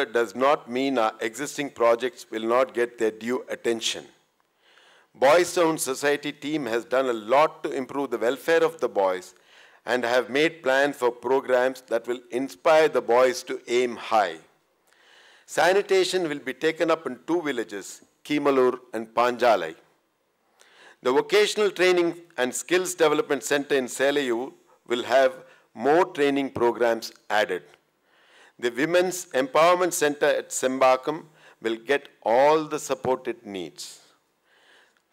does not mean our existing projects will not get their due attention. Boys Town Society team has done a lot to improve the welfare of the boys and have made plans for programs that will inspire the boys to aim high. Sanitation will be taken up in 2 villages, Kimalur and Panjalai. The Vocational Training and Skills Development Center in Selayu will have more training programs added. The Women's Empowerment Center at Sembakam will get all the support it needs.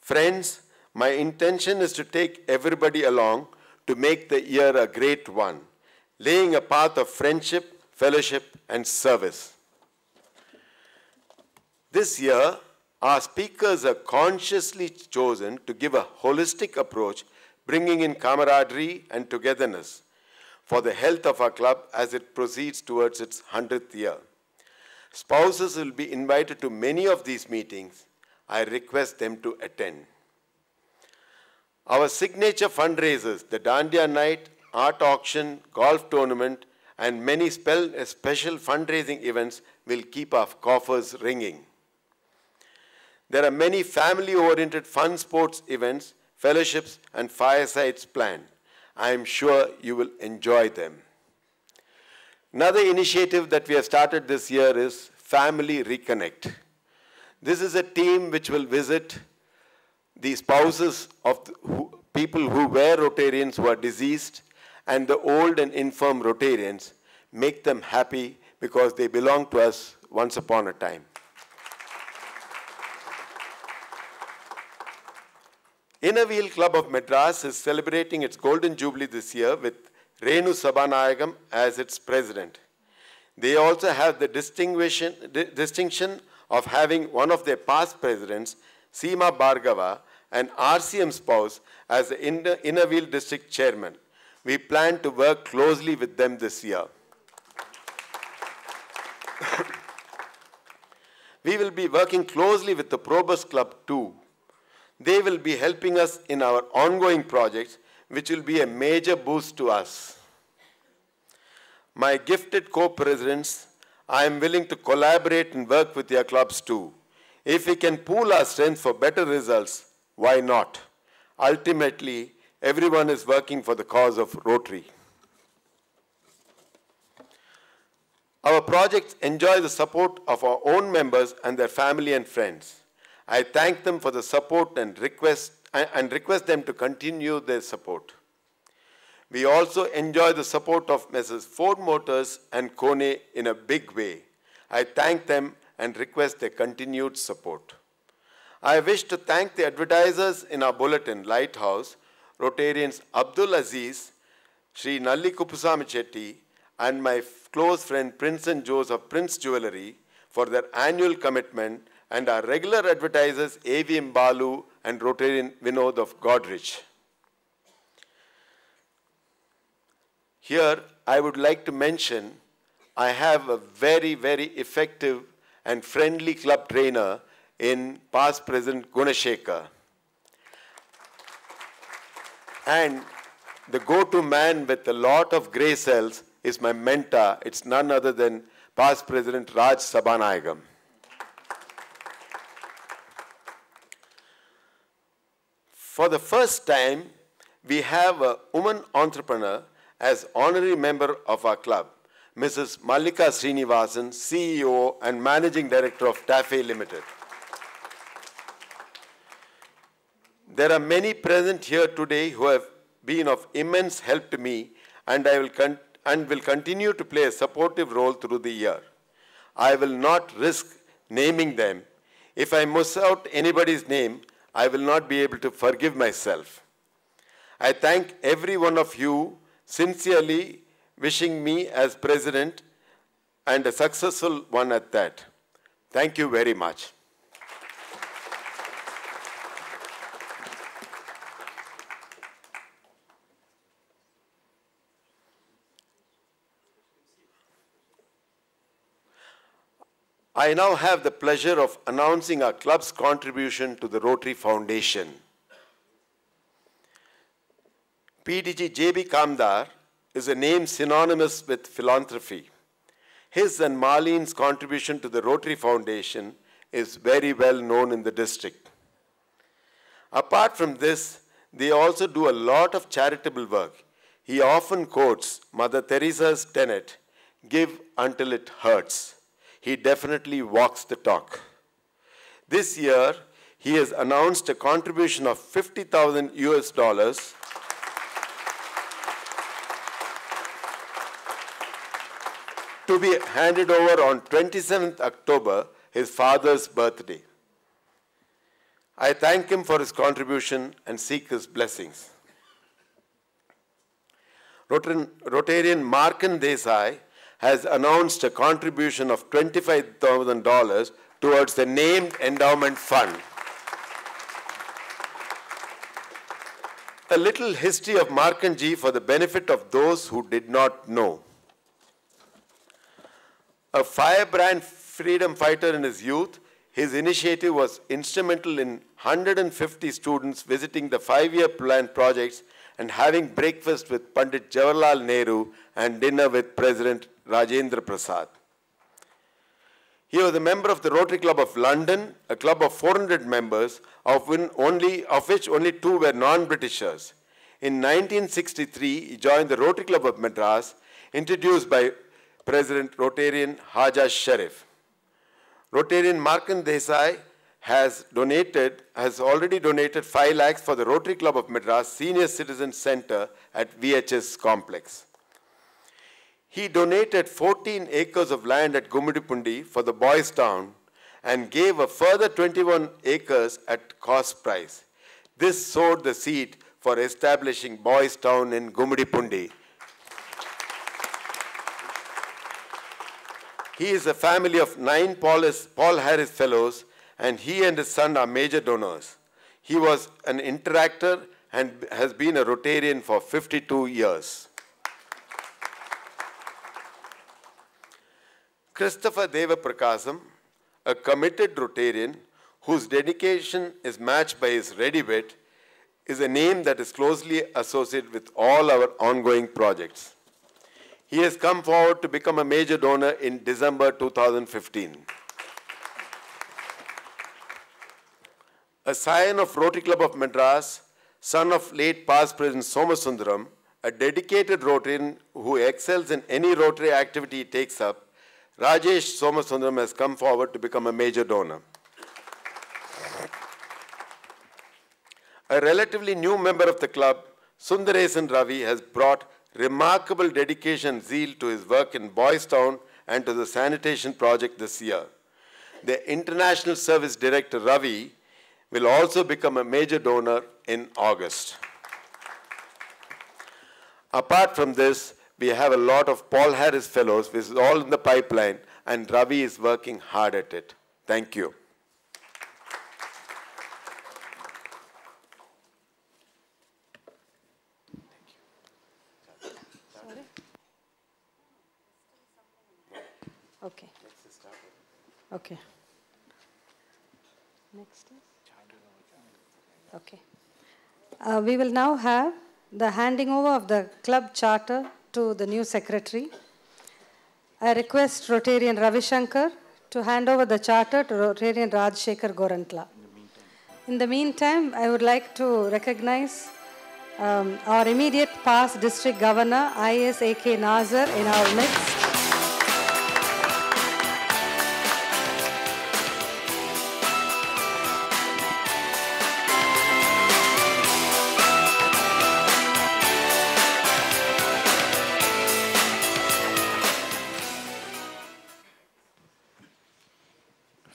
Friends, my intention is to take everybody along to make the year a great one, laying a path of friendship, fellowship, and service. This year, our speakers are consciously chosen to give a holistic approach, bringing in camaraderie and togetherness for the health of our club as it proceeds towards its 100th year. Spouses will be invited to many of these meetings. I request them to attend. Our signature fundraisers, the Dandiya Night, Art Auction, Golf Tournament, and many special fundraising events will keep our coffers ringing. There are many family-oriented fun sports events, fellowships, and firesides planned. I am sure you will enjoy them. Another initiative that we have started this year is Family Reconnect. This is a team which will visit the spouses of people who were Rotarians who are deceased and the old and infirm Rotarians, make them happy because they belong to us once upon a time. Inner Wheel Club of Madras is celebrating its Golden Jubilee this year with Renu Sabanayagam as its president. They also have the distinction of having one of their past presidents, Seema Bhargava, an RCM spouse, as the Inner Wheel District Chairman. We plan to work closely with them this year. We will be working closely with the Probus Club too. They will be helping us in our ongoing projects, which will be a major boost to us. My gifted co-presidents, I am willing to collaborate and work with your clubs too. If we can pool our strength for better results, why not? Ultimately, everyone is working for the cause of Rotary. Our projects enjoy the support of our own members and their family and friends. I thank them for the support and request them to continue their support. We also enjoy the support of Messrs. Ford Motors and Kone in a big way. I thank them and request their continued support. I wish to thank the advertisers in our bulletin, Lighthouse, Rotarians Abdul Aziz, Sri Nalli Kupusami Chetty, and my close friend Prince and Jose of Prince Jewellery for their annual commitment, and our regular advertisers AVM Balu and Rotarian Vinod of Godrich. Here, I would like to mention, I have a very, very effective and friendly club trainer in past President Gunashekar. And the go-to man with a lot of grey cells is my mentor. It's none other than past President Raj Sabanayagam. For the first time, we have a woman entrepreneur as honorary member of our club, Mrs. Mallika Srinivasan, CEO and Managing Director of TAFE Limited. There are many present here today who have been of immense help to me, and will continue to play a supportive role through the year. I will not risk naming them. If I miss out anybody's name, I will not be able to forgive myself. I thank every one of you sincerely, wishing me as president and a successful one at that. Thank you very much. I now have the pleasure of announcing our club's contribution to the Rotary Foundation. PDG J.B. Kamdar is a name synonymous with philanthropy. His and Marlene's contribution to the Rotary Foundation is very well known in the district. Apart from this, they also do a lot of charitable work. He often quotes Mother Teresa's tenet, "Give until it hurts." He definitely walks the talk. This year, he has announced a contribution of $50,000 to be handed over on 27th October, his father's birthday. I thank him for his contribution and seek his blessings. Rotarian Markan Desai has announced a contribution of $25,000 towards the named endowment fund. A little history of Markanji for the benefit of those who did not know. A firebrand freedom fighter in his youth, his initiative was instrumental in 150 students visiting the 5-year plan projects and having breakfast with Pandit Jawaharlal Nehru and dinner with President Rajendra Prasad. He was a member of the Rotary Club of London, a club of 400 members, of which only 2 were non-Britishers. In 1963, he joined the Rotary Club of Madras, introduced by President Rotarian Haja Sharif. Rotarian Markan Desai has already donated 5 lakhs for the Rotary Club of Madras Senior Citizen Center at VHS Complex. He donated 14 acres of land at Gummidipundi for the Boys' Town and gave a further 21 acres at cost price. This sowed the seed for establishing Boys' Town in Gummidipundi. He is a family of 9 Paul Harris Fellows, and he and his son are major donors. He was an interactor and has been a Rotarian for 52 years. Christopher Deva Prakasam, a committed Rotarian whose dedication is matched by his ready wit, is a name that is closely associated with all our ongoing projects. He has come forward to become a major donor in December 2015. A scion of Rotary Club of Madras, son of late past President Somasundaram, a dedicated Rotarian who excels in any Rotary activity he takes up, Rajesh Somasundaram has come forward to become a major donor. A relatively new member of the club, Sundaresan Ravi, has brought remarkable dedication and zeal to his work in Boys' Town and to the sanitation project this year. The International Service Director Ravi will also become a major donor in August. Apart from this, we have a lot of Paul Harris Fellows, which is all in the pipeline, and Ravi is working hard at it. Thank you. Okay. Okay. Next is? Okay. We will now have the handing over of the club charter to the new secretary. I request Rotarian Ravi Shankar to hand over the charter to Rotarian Rajshekhar Gorantla. In the meantime, I would like to recognize our immediate past district governor, I.S. A.K. Nazar, in our midst.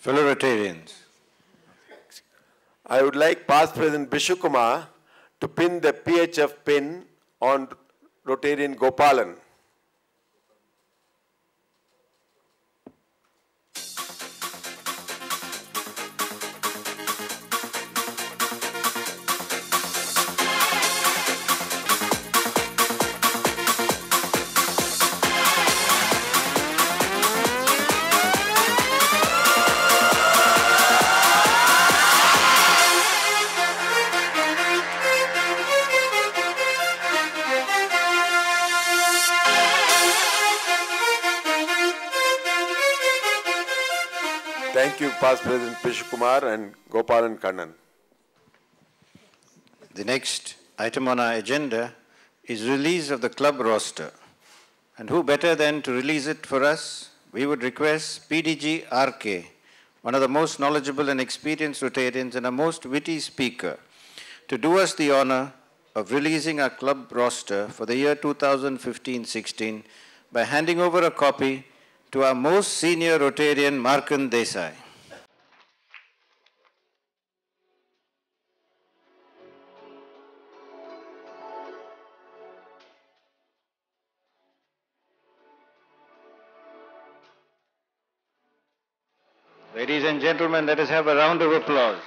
Fellow Rotarians, I would like past President Bishu Kumar to pin the PHF pin on Rotarian Gopalan. Thank you, past President Pishu Kumar and Gopalan Kannan. The next item on our agenda is release of the club roster. And who better than to release it for us? We would request PDG RK, one of the most knowledgeable and experienced Rotarians and a most witty speaker, to do us the honor of releasing our club roster for the year 2015-16 by handing over a copy to our most senior Rotarian, Markan Desai. Ladies and gentlemen, let us have a round of applause.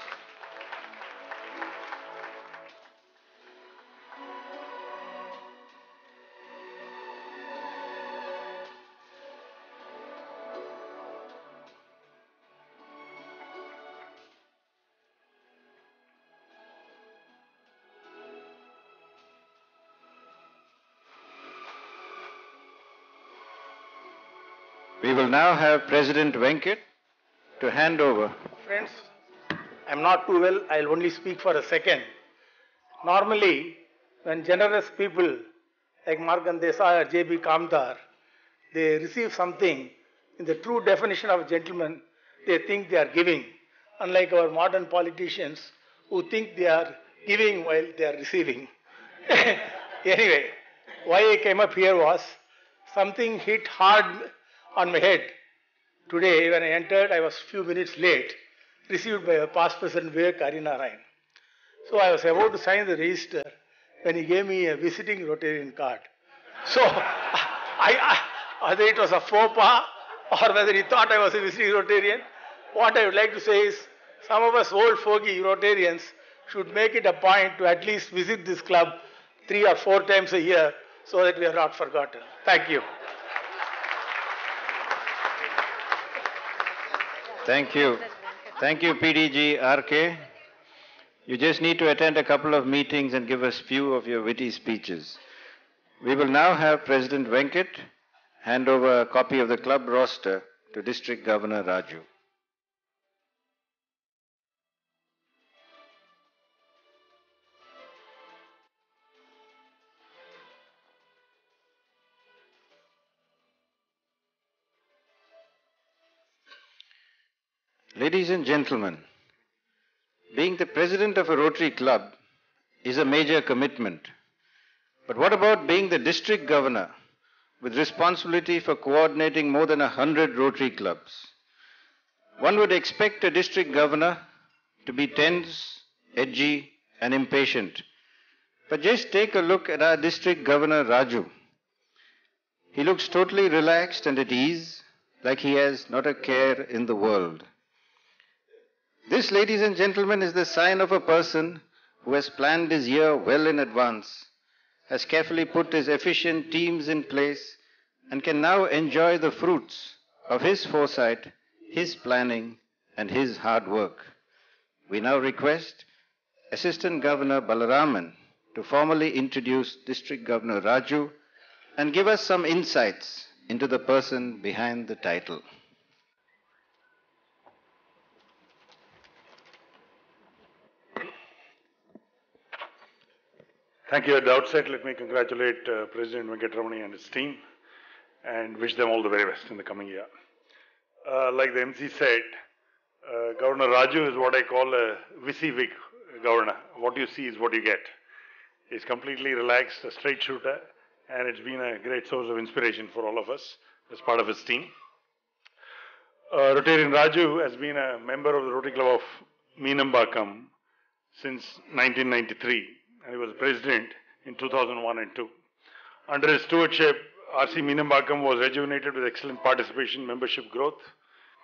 We will now have President Venkhat to hand over. Friends, I'm not too well. I'll only speak for a second. Normally, when generous people like Markan Desai or J.B. Kamdar, they receive something in the true definition of gentleman, they think they are giving. Unlike our modern politicians who think they are giving while they are receiving. Anyway, why I came up here was something hit hard on my head. Today, when I entered, I was few minutes late, received by our past President Vivek Narayan. So I was about to sign the register when he gave me a visiting Rotarian card. So, whether it was a faux pas or whether he thought I was a visiting Rotarian, what I would like to say is, some of us old fogey Rotarians should make it a point to at least visit this club 3 or 4 times a year so that we are not forgotten. Thank you. Thank you. Thank you, PDG RK. You just need to attend a couple of meetings and give us few of your witty speeches. We will now have President Venkhat hand over a copy of the club roster to District Governor Raju. Ladies and gentlemen, being the president of a Rotary Club is a major commitment. But what about being the district governor with responsibility for coordinating more than 100 Rotary clubs? One would expect a district governor to be tense, edgy, and impatient. But just take a look at our district governor Raju. He looks totally relaxed and at ease, like he has not a care in the world. This, ladies and gentlemen, is the sign of a person who has planned his year well in advance, has carefully put his efficient teams in place, and can now enjoy the fruits of his foresight, his planning, and his hard work. We now request Assistant Governor Balaraman to formally introduce District Governor Raju and give us some insights into the person behind the title. Thank you. At the outset, let me congratulate President Venkhat Ramani and his team and wish them all the very best in the coming year. Like the MC said, Governor Raju is what I call a WYSIWYG governor. What you see is what you get. He's completely relaxed, a straight shooter, and it's been a great source of inspiration for all of us as part of his team. Rotarian Raju has been a member of the Rotary Club of Meenambakam since 1993. And he was president in 2001 and 2. Under his stewardship, RC Meenambakam was rejuvenated with excellent participation, membership growth,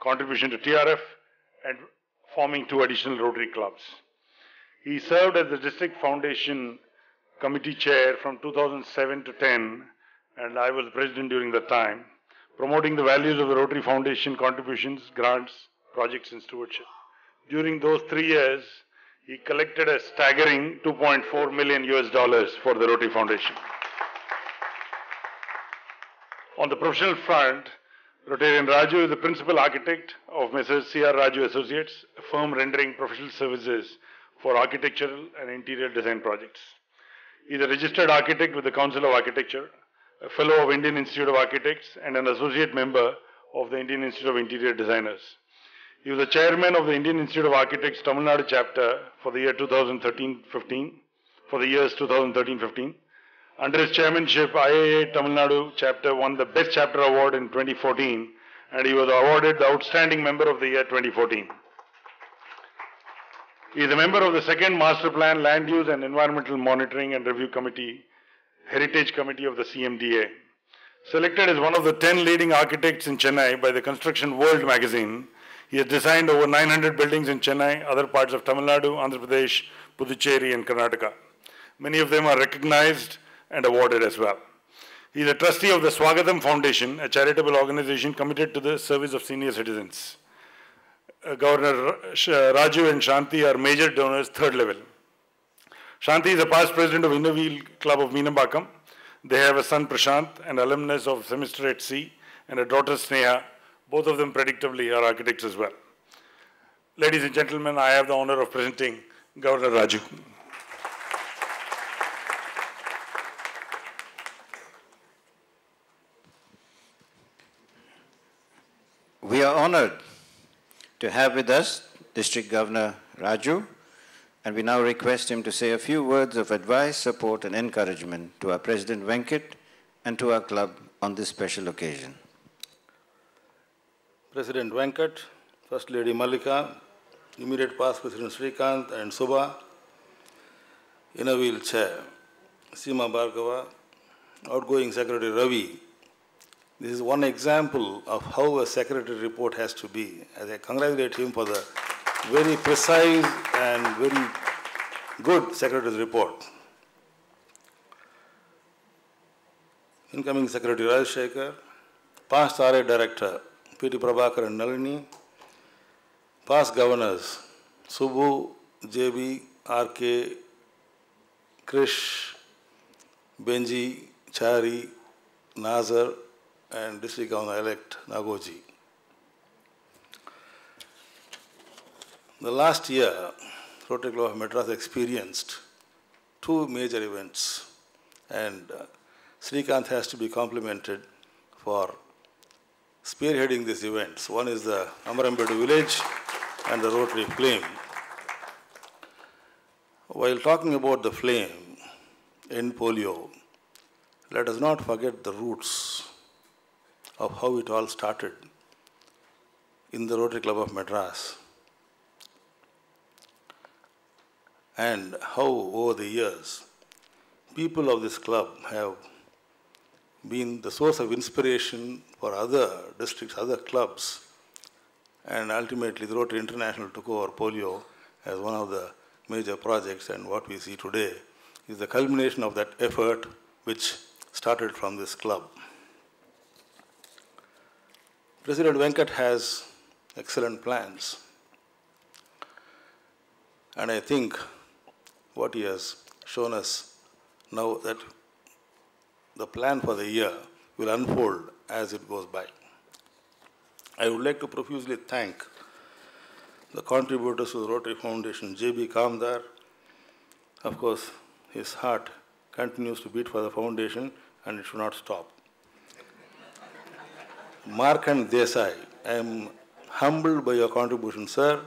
contribution to TRF, and forming 2 additional Rotary clubs. He served as the District Foundation Committee Chair from 2007 to 10, and I was president during that time, promoting the values of the Rotary Foundation contributions, grants, projects, and stewardship. During those 3 years, he collected a staggering $2.4 million for the Rotary Foundation. On the professional front, Rotarian Raju is the principal architect of Messrs. C.R. Raju Associates, a firm rendering professional services for architectural and interior design projects. He is a registered architect with the Council of Architecture, a fellow of Indian Institute of Architects, and an associate member of the Indian Institute of Interior Designers. He was the chairman of the Indian Institute of Architects Tamil Nadu chapter for the year 2013-15, for the years 2013-15. Under his chairmanship, IAA Tamil Nadu chapter won the Best Chapter Award in 2014, and he was awarded the Outstanding Member of the Year 2014. He is a member of the second Master Plan Land Use and Environmental Monitoring and Review Committee, Heritage Committee of the CMDA. Selected as one of the 10 leading architects in Chennai by the Construction World magazine, he has designed over 900 buildings in Chennai, other parts of Tamil Nadu, Andhra Pradesh, Puducherry, and Karnataka. Many of them are recognized and awarded as well. He is a trustee of the Swagatham Foundation, a charitable organization committed to the service of senior citizens. Governor Raju and Shanti are major donors, third level. Shanti is a past president of Innovil Club of Meenambakam. They have a son Prashant, an alumnus of semester at sea, and a daughter Sneha. Both of them predictably are architects as well. Ladies and gentlemen, I have the honor of presenting Governor Raju. We are honored to have with us District Governor Raju, and we now request him to say a few words of advice, support, and encouragement to our President Venkhat and to our club on this special occasion. President Venkhat, First Lady Mallika, immediate past President Srikanth and Subha, Innovil Chair Seema Bhargava, outgoing Secretary Ravi. This is one example of how a secretary report has to be. As I congratulate him for the very precise and very good secretary's report. Incoming Secretary Rajshekhar, past RA Director P.T. Prabhakar and Nalini, past governors Subbu, JB, RK, Krish, Benji, Chari, Nazar, and District Governor-elect Nagoji. The last year, Rotary Club of Madras experienced two major events, and Srikanth has to be complimented for spearheading these events. One is the Amarambedu village and the Rotary Flame. While talking about the flame, end polio, let us not forget the roots of how it all started in the Rotary Club of Madras, and how over the years people of this club have been the source of inspiration for other districts, other clubs, and ultimately the Rotary International took over polio as one of the major projects, and what we see today is the culmination of that effort which started from this club. President Venkhat has excellent plans, and I think what he has shown us now that the plan for the year will unfold as it goes by. I would like to profusely thank the contributors to the Rotary Foundation, J.B. Kamdar. Of course, his heart continues to beat for the foundation and it should not stop. Mark and Desai, I am humbled by your contribution, sir.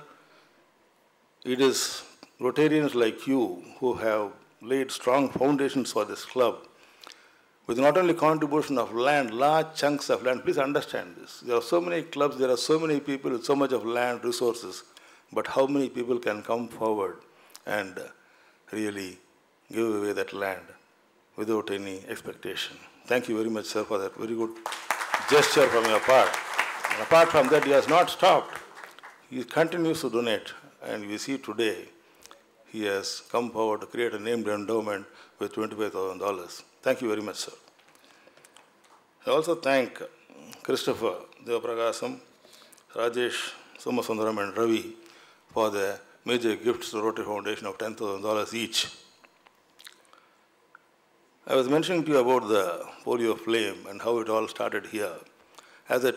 It is Rotarians like you who have laid strong foundations for this club with not only contribution of land, large chunks of land. Please understand this. There are so many clubs, there are so many people with so much of land, resources, but how many people can come forward and really give away that land without any expectation? Thank you very much, sir, for that very good gesture from your part. And apart from that, he has not stopped. He continues to donate, and we see today he has come forward to create a named endowment with $25,000. Thank you very much, sir. I also thank Christopher, Devapragasam, Rajesh, Somasundaram, and Ravi for the major gifts to the Rotary Foundation of $10,000 each. I was mentioning to you about the polio flame and how it all started here. As a